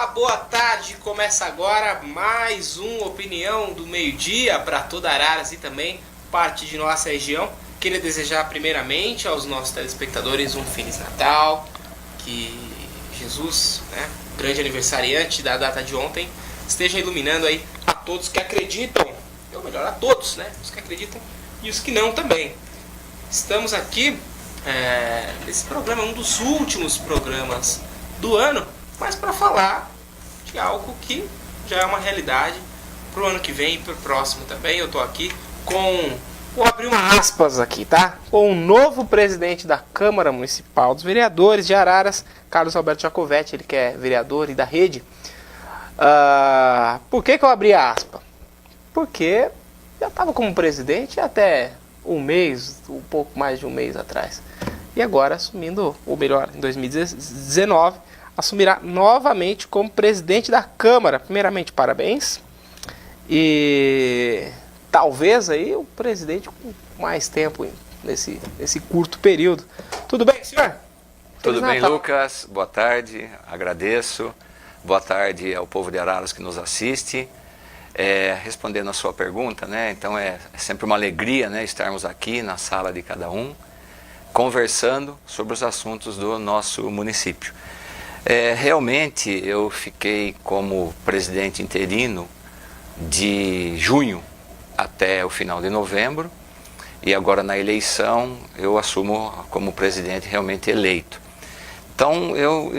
Olá, boa tarde. Começa agora mais um Opinião do Meio-Dia para toda Araras e também parte de nossa região. Queria desejar primeiramente aos nossos telespectadores um Feliz Natal, que Jesus, grande aniversariante da data de ontem, esteja iluminando aí a todos que acreditam, ou melhor, a todos, os que acreditam e os que não também. Estamos aqui nesse programa, um dos últimos programas do ano, mas para falar de algo que já é uma realidade para o ano que vem e para o próximo também. Eu estou aqui vou abrir uma aspas aqui, tá? Com o novo presidente da Câmara Municipal dos Vereadores de Araras, Carlos Alberto Jacovetti, ele que é vereador e da rede. Por que eu abri a aspa? Porque já estava como presidente até um pouco mais de um mês atrás. E agora assumindo, ou melhor, em 2019, assumirá novamente como presidente da Câmara. Primeiramente, parabéns. E talvez aí o presidente com mais tempo nesse curto período. Tudo bem, senhor? Tudo bem, Lucas? Boa tarde, agradeço. Boa tarde ao povo de Araras que nos assiste. Respondendo a sua pergunta, então é sempre uma alegria, estarmos aqui na sala de cada um, conversando sobre os assuntos do nosso município. Realmente eu fiquei como presidente interino de junho até o final de novembro, e agora na eleição eu assumo como presidente realmente eleito. Então eu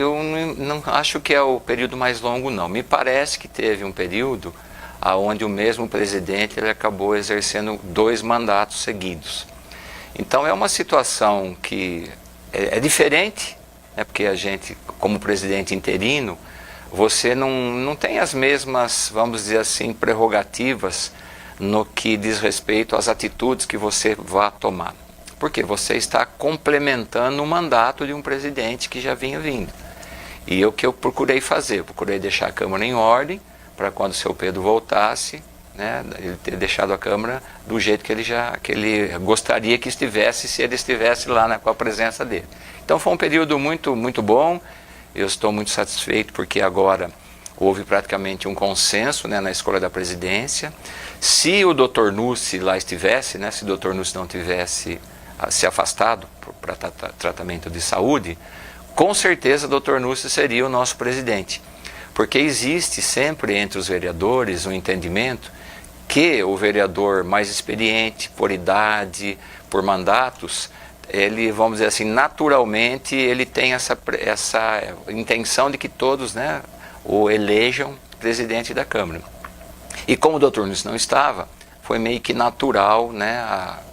não acho que é o período mais longo, não. Me parece que teve um período onde o mesmo presidente ele acabou exercendo 2 mandatos seguidos. Então é uma situação que é diferente, porque a gente, como presidente interino, você não tem as mesmas, vamos dizer assim, prerrogativas no que diz respeito às atitudes que você vai tomar. Porque você está complementando o mandato de um presidente que já vinha vindo. E o que eu procurei fazer? Eu procurei deixar a Câmara em ordem, para quando o seu Pedro voltasse, ele ter deixado a Câmara do jeito que ele gostaria que estivesse, se ele estivesse lá com a presença dele. Então foi um período muito, muito bom. Eu estou muito satisfeito porque agora houve praticamente um consenso na escolha da presidência. Se o Dr. Nussi lá estivesse, se o Dr. Nussi não tivesse se afastado para tratamento de saúde, com certeza o Dr. Nussi seria o nosso presidente. Porque existe sempre entre os vereadores um entendimento que o vereador mais experiente, por idade, por mandatos, ele, vamos dizer assim, naturalmente, ele tem essa intenção de que todos o elejam presidente da Câmara. E como o Dr. Nunes não estava, foi meio que natural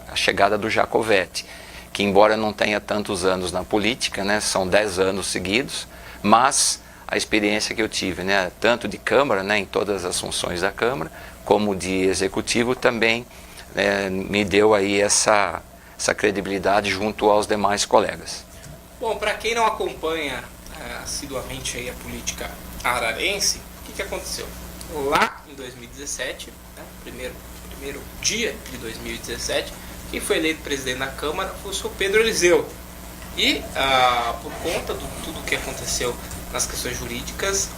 a chegada do Jacovetti, que embora não tenha tantos anos na política, são 10 anos seguidos, mas a experiência que eu tive, tanto de Câmara, em todas as funções da Câmara, como de Executivo também, me deu aí essa credibilidade junto aos demais colegas. Bom, para quem não acompanha assiduamente aí a política ararense, o que aconteceu? Lá em 2017, primeiro dia de 2017, quem foi eleito presidente da Câmara foi o senhor Pedro Eliseu. E por conta de tudo que aconteceu nas questões jurídicas,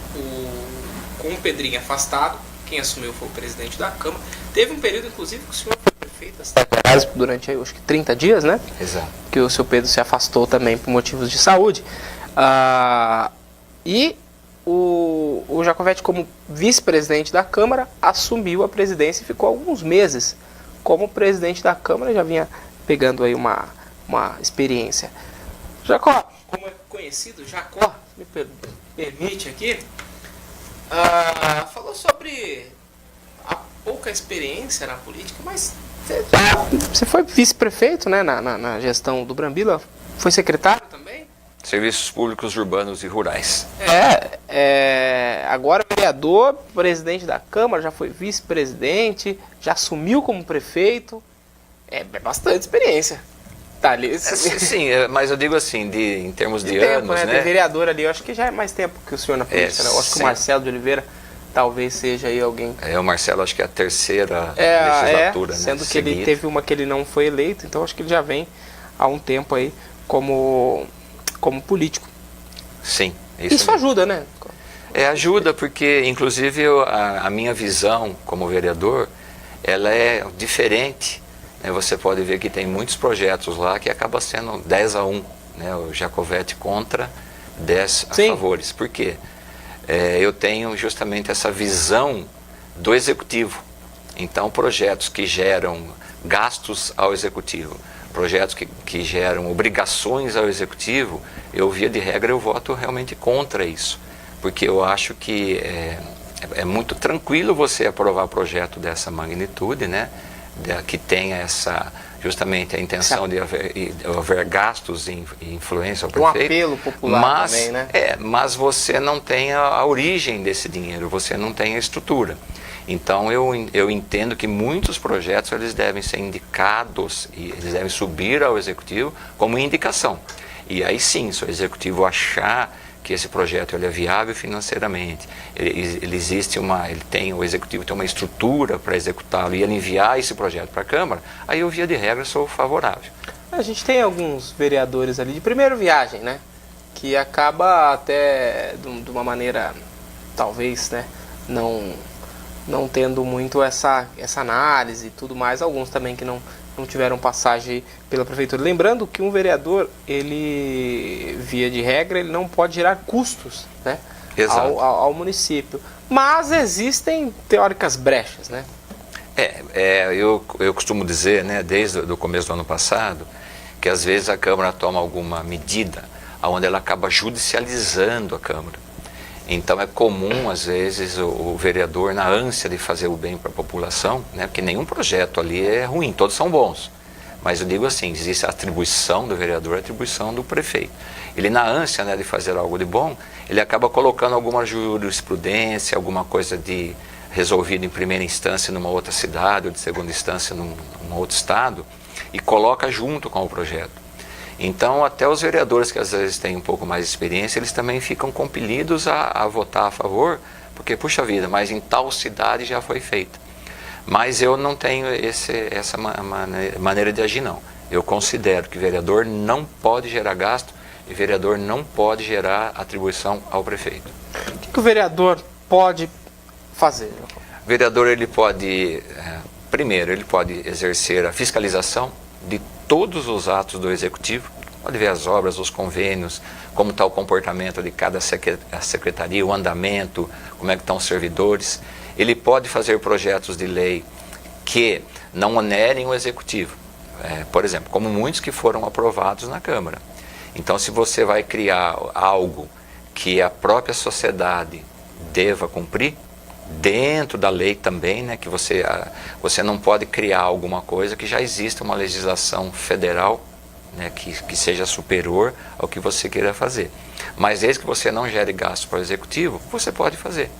com o Pedrinho afastado, quem assumiu foi o presidente da Câmara. Teve um período, inclusive, que o senhor foi prefeito da cidade de Araras durante, acho que 30 dias, Exato. Que o seu Pedro se afastou também por motivos de saúde. E o Jacovetti, como vice-presidente da Câmara, assumiu a presidência e ficou alguns meses como presidente da Câmara, já vinha pegando aí uma experiência. Jacó, como é conhecido, Jacó, me permite aqui, falou sobre a pouca experiência na política, mas você foi vice-prefeito, na gestão do Brambila, foi secretário também? Serviços Públicos Urbanos e Rurais. Agora vereador, presidente da Câmara, já foi vice-presidente, já assumiu como prefeito, é bastante experiência. Tá ali, sim, mas eu digo assim, em termos de tempo, anos, De vereador ali, eu acho que já é mais tempo que o senhor na política, Eu acho que o Marcelo de Oliveira talvez seja aí alguém... O Marcelo acho que é a terceira legislatura, sendo que ele teve uma que ele não foi eleito, então acho que ele já vem há um tempo aí como político. Sim, isso mesmo. Ajuda, Ajuda, porque inclusive a minha visão como vereador, ela é diferente. Né? Você pode ver que tem muitos projetos lá que acaba sendo 10-1, né? O Jacovete contra 10 a favores. Por quê? Eu tenho justamente essa visão do executivo. Então, projetos que geram gastos ao executivo, projetos que geram obrigações ao executivo, eu, via de regra, eu voto realmente contra isso. Porque eu acho que é muito tranquilo você aprovar projeto dessa magnitude, né? Que tenha justamente a intenção de haver gastos e influência ao prefeito. Um apelo popular também, né? Mas você não tem a origem desse dinheiro, você não tem a estrutura. Então eu entendo que muitos projetos eles devem ser indicados e eles devem subir ao executivo como indicação. E aí sim, se o executivo achar que esse projeto ele é viável financeiramente, o executivo tem uma estrutura para executá-lo e ele enviar esse projeto para a Câmara, aí eu, via de regra, sou favorável. A gente tem alguns vereadores ali de primeira viagem, né? Que acaba até de uma maneira, talvez, né? Não tendo muito essa análise e tudo mais, alguns também que não tiveram passagem pela prefeitura. Lembrando que um vereador, ele, via de regra, ele não pode gerar custos, né, ao município. Mas existem teóricas brechas, né? Eu costumo dizer, né, desde o começo do ano passado, que às vezes a Câmara toma alguma medida onde ela acaba judicializando a Câmara. Então é comum, às vezes, o vereador, na ânsia de fazer o bem para a população, né, porque nenhum projeto ali é ruim, todos são bons. Mas eu digo assim, existe a atribuição do vereador, a atribuição do prefeito. Ele, na ânsia, né, de fazer algo de bom, ele acaba colocando alguma jurisprudência, alguma coisa de resolvido em primeira instância numa outra cidade, ou de segunda instância num outro estado, e coloca junto com o projeto. Então, até os vereadores que às vezes têm um pouco mais de experiência, eles também ficam compelidos a votar a favor, porque, puxa vida, mas em tal cidade já foi feita. Mas eu não tenho essa maneira de agir, não. Eu considero que vereador não pode gerar gasto e vereador não pode gerar atribuição ao prefeito. O que o vereador pode fazer? O vereador, ele pode, primeiro, ele pode exercer a fiscalização de todos os atos do executivo, pode ver as obras, os convênios, como está o comportamento de cada secretaria, o andamento, como é que estão os servidores. Ele pode fazer projetos de lei que não onerem o executivo, por exemplo, como muitos que foram aprovados na Câmara. Então, se você vai criar algo que a própria sociedade deva cumprir, dentro da lei também, né, que você não pode criar alguma coisa que já exista uma legislação federal, né, que seja superior ao que você queira fazer. Mas desde que você não gere gastos para o executivo, você pode fazer.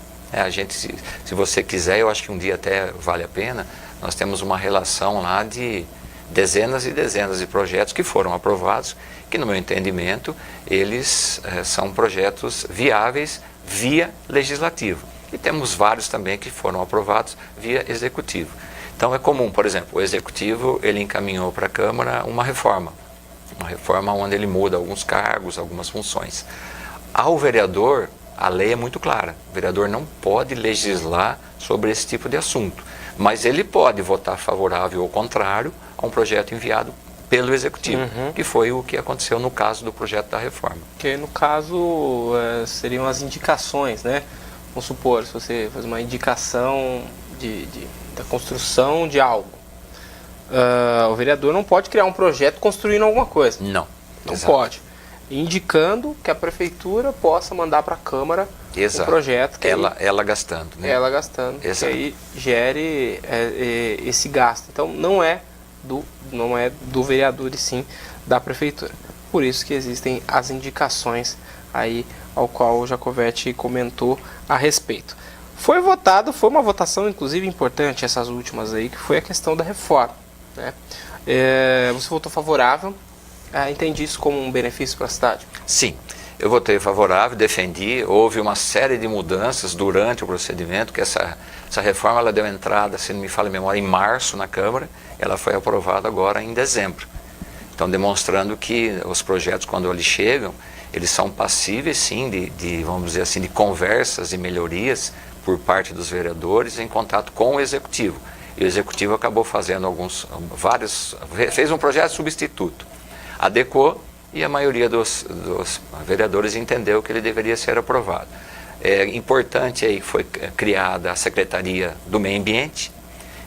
Se você quiser, eu acho que um dia até vale a pena, nós temos uma relação lá de dezenas e dezenas de projetos que foram aprovados, que no meu entendimento, eles são projetos viáveis via legislativo. E temos vários também que foram aprovados via executivo. Então é comum, por exemplo, o executivo ele encaminhou para a Câmara uma reforma onde ele muda alguns cargos, algumas funções. Ao vereador, a lei é muito clara. O vereador não pode legislar sobre esse tipo de assunto, mas ele pode votar favorável ou contrário a um projeto enviado pelo executivo, que foi o que aconteceu no caso do projeto da reforma. Que no caso seriam as indicações, né? Vamos supor, se você faz uma indicação da construção de algo, o vereador não pode criar um projeto construindo alguma coisa. Não pode. Indicando que a prefeitura possa mandar para a Câmara um projeto. Que ela gastando. Né? Ela gastando, que aí gere esse gasto. Então não é do vereador e sim da prefeitura. Por isso que existem as indicações aí ao qual o Jacovete comentou a respeito. Foi uma votação inclusive importante essas últimas aí, que foi a questão da reforma, né? Você votou favorável, entendi isso como um benefício para a cidade? Sim, eu votei favorável, defendi, houve uma série de mudanças durante o procedimento, que essa reforma ela deu entrada, se não me falha a memória, em março na Câmara, ela foi aprovada agora em dezembro. Então, demonstrando que os projetos, quando eles chegam, eles são passíveis sim vamos dizer assim, de conversas e melhorias por parte dos vereadores em contato com o executivo. E o executivo acabou fazendo fez um projeto substituto, adequou, e a maioria dos vereadores entendeu que ele deveria ser aprovado. É importante aí, foi criada a Secretaria do Meio Ambiente,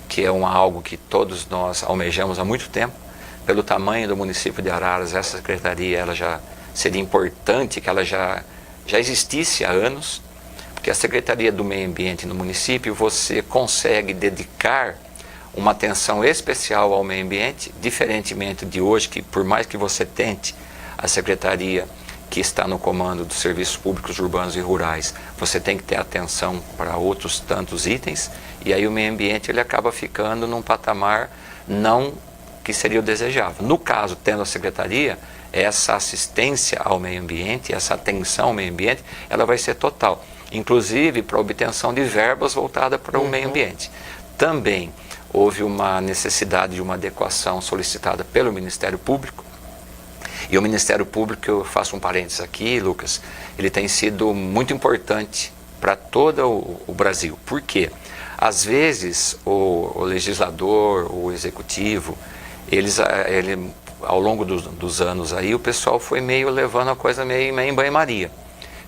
que é algo que todos nós almejamos há muito tempo. Pelo tamanho do município de Araras, essa secretaria seria importante que ela já existisse há anos, porque a Secretaria do Meio Ambiente no município, você consegue dedicar uma atenção especial ao meio ambiente, diferentemente de hoje, que por mais que você tente, a Secretaria que está no comando dos serviços públicos urbanos e rurais, você tem que ter atenção para outros tantos itens, e aí o meio ambiente ele acaba ficando num patamar não que seria o desejável. No caso, tendo a Secretaria, essa assistência ao meio ambiente, essa atenção ao meio ambiente, ela vai ser total, inclusive para a obtenção de verbas voltadas para o meio ambiente. Também houve uma necessidade de uma adequação solicitada pelo Ministério Público, e o Ministério Público, eu faço um parênteses aqui, Lucas, ele tem sido muito importante para todo o Brasil. Por quê? Às vezes, o legislador, o executivo, ele, ao longo dos anos aí, o pessoal foi meio levando a coisa meio em banho-maria.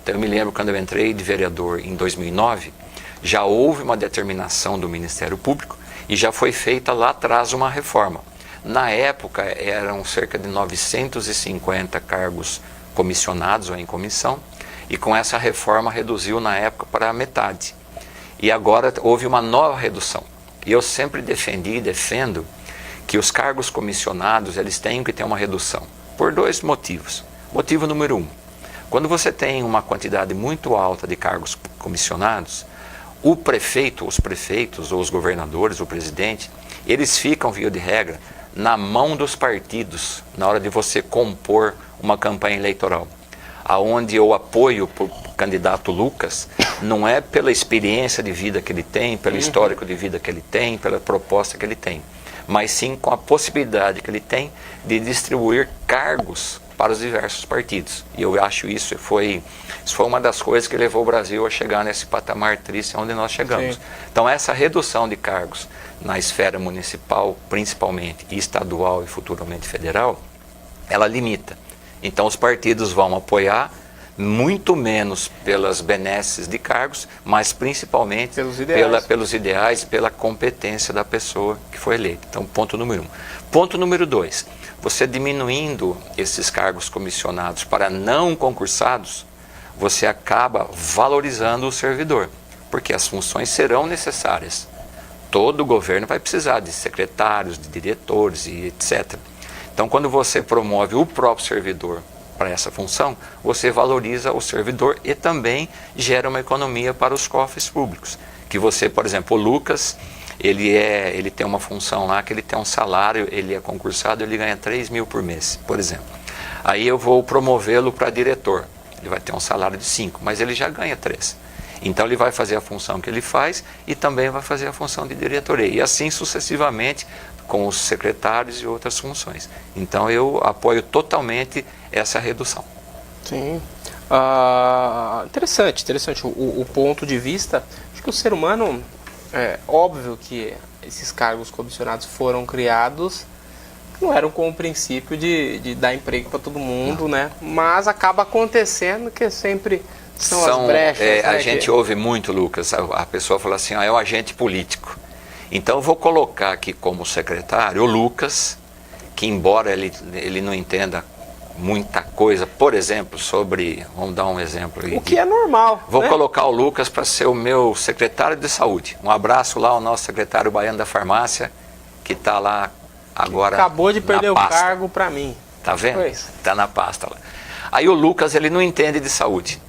Então eu me lembro quando eu entrei de vereador em 2009, já houve uma determinação do Ministério Público e já foi feita lá atrás uma reforma. Na época eram cerca de 950 cargos comissionados ou em comissão, e com essa reforma reduziu na época para a metade. E agora houve uma nova redução. E eu sempre defendi e defendo que os cargos comissionados eles têm que ter uma redução, por dois motivos. Motivo número 1, quando você tem uma quantidade muito alta de cargos comissionados, o prefeito, os prefeitos ou os governadores, o presidente, eles ficam, via de regra, na mão dos partidos na hora de você compor uma campanha eleitoral. Aonde eu apoio o candidato Lucas não é pela experiência de vida que ele tem, pelo histórico de vida que ele tem, pela proposta que ele tem, mas sim com a possibilidade que ele tem de distribuir cargos para os diversos partidos. E eu acho isso foi uma das coisas que levou o Brasil a chegar nesse patamar triste onde nós chegamos. Sim. Então essa redução de cargos na esfera municipal, principalmente, e estadual e futuramente federal, ela limita. Então os partidos vão apoiar muito menos pelas benesses de cargos, mas principalmente pelos ideais, pela competência da pessoa que foi eleita. Então, ponto número 1. Ponto número 2, você diminuindo esses cargos comissionados para não concursados, você acaba valorizando o servidor, porque as funções serão necessárias. Todo governo vai precisar de secretários, de diretores e etc. Então, quando você promove o próprio servidor para essa função, você valoriza o servidor e também gera uma economia para os cofres públicos. Que você, por exemplo, o Lucas, ele tem uma função lá que ele tem um salário, ele é concursado, ele ganha 3 mil por mês, por exemplo. Aí eu vou promovê-lo para diretor, ele vai ter um salário de 5, mas ele já ganha 3. Então ele vai fazer a função que ele faz e também vai fazer a função de diretoria. E assim sucessivamente com os secretários e outras funções. Então eu apoio totalmente essa redução. Sim. Interessante o ponto de vista. Acho que o ser humano, é óbvio que esses cargos comissionados foram criados, não eram com o princípio de dar emprego para todo mundo, né? Mas acaba acontecendo que sempre são as brechas. Né, a gente ouve muito, Lucas, a pessoa fala assim, é um agente político. Então eu vou colocar aqui como secretário o Lucas, que embora ele não entenda muita coisa, por exemplo, vamos dar um exemplo aí. O que é normal. Vou colocar o Lucas para ser o meu secretário de saúde. Um abraço lá ao nosso secretário baiano da farmácia, que está lá agora. Acabou de perder o cargo para mim. Tá vendo? Está na pasta lá. Aí o Lucas, ele não entende de saúde.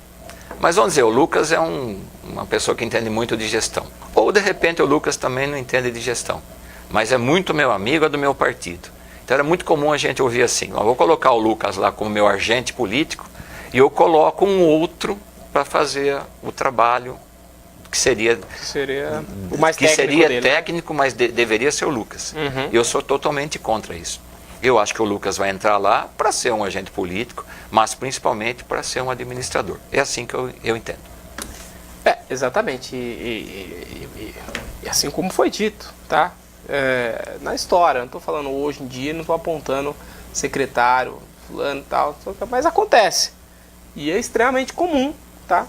Mas vamos dizer, o Lucas é uma pessoa que entende muito de gestão. Ou de repente o Lucas também não entende de gestão. Mas é muito meu amigo, é do meu partido. Então era muito comum a gente ouvir assim, eu vou colocar o Lucas lá como meu agente político e eu coloco um outro para fazer o trabalho que seria o mais técnico dele. Técnico, mas deveria ser o Lucas. Eu sou totalmente contra isso. Eu acho que o Lucas vai entrar lá para ser um agente político, mas principalmente para ser um administrador. É assim que eu entendo. Exatamente. E assim como foi dito, tá? Na história, não estou falando hoje em dia, não estou apontando secretário, fulano e tal, mas acontece. E é extremamente comum, tá?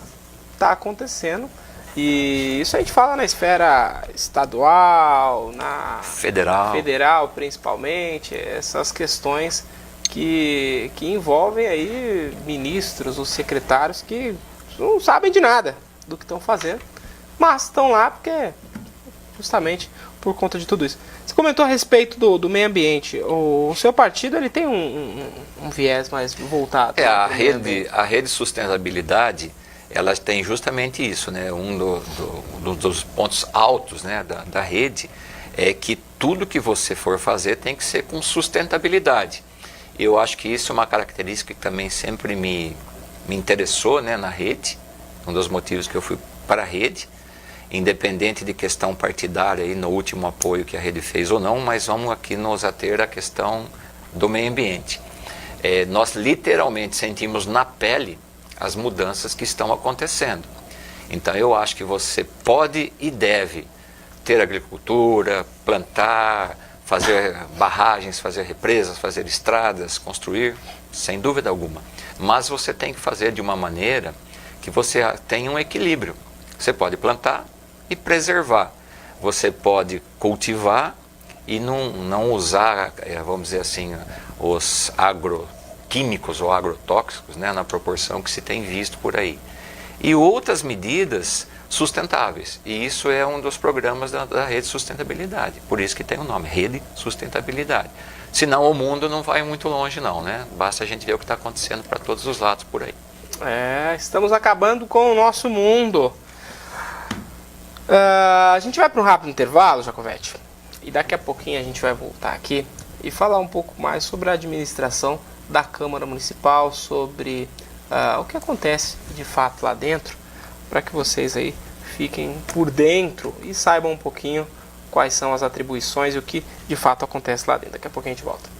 Tá acontecendo. E isso a gente fala na esfera estadual, na federal principalmente, essas questões que envolvem aí ministros ou secretários que não sabem de nada do que estão fazendo, mas estão lá porque justamente por conta de tudo isso. Você comentou a respeito do meio ambiente. O seu partido ele tem um viés mais voltado. A rede sustentabilidade, ela tem justamente isso, né? Dos pontos altos, né, da rede é que tudo que você for fazer tem que ser com sustentabilidade. Eu acho que isso é uma característica que também sempre me interessou, né, na rede. Um dos motivos que eu fui para a rede, independente de questão partidária aí no último apoio que a rede fez ou não, mas vamos aqui nos ater à questão do meio ambiente. Nós literalmente sentimos na pele as mudanças que estão acontecendo. Então eu acho que você pode e deve ter agricultura, plantar, fazer barragens, fazer represas, fazer estradas, construir, sem dúvida alguma. Mas você tem que fazer de uma maneira que você tenha um equilíbrio. Você pode plantar e preservar. Você pode cultivar e não usar, vamos dizer assim, os agroquímicos ou agrotóxicos, né, na proporção que se tem visto por aí. E outras medidas sustentáveis. E isso é um dos programas da Rede Sustentabilidade. Por isso que tem o nome, Rede Sustentabilidade. Senão o mundo não vai muito longe não, né? Basta a gente ver o que está acontecendo para todos os lados por aí. Estamos acabando com o nosso mundo. A gente vai para um rápido intervalo, Jacovete, e daqui a pouquinho a gente vai voltar aqui e falar um pouco mais sobre a administração da Câmara Municipal, sobre o que acontece de fato lá dentro, para que vocês aí fiquem por dentro e saibam um pouquinho quais são as atribuições e o que de fato acontece lá dentro. Daqui a pouquinho a gente volta.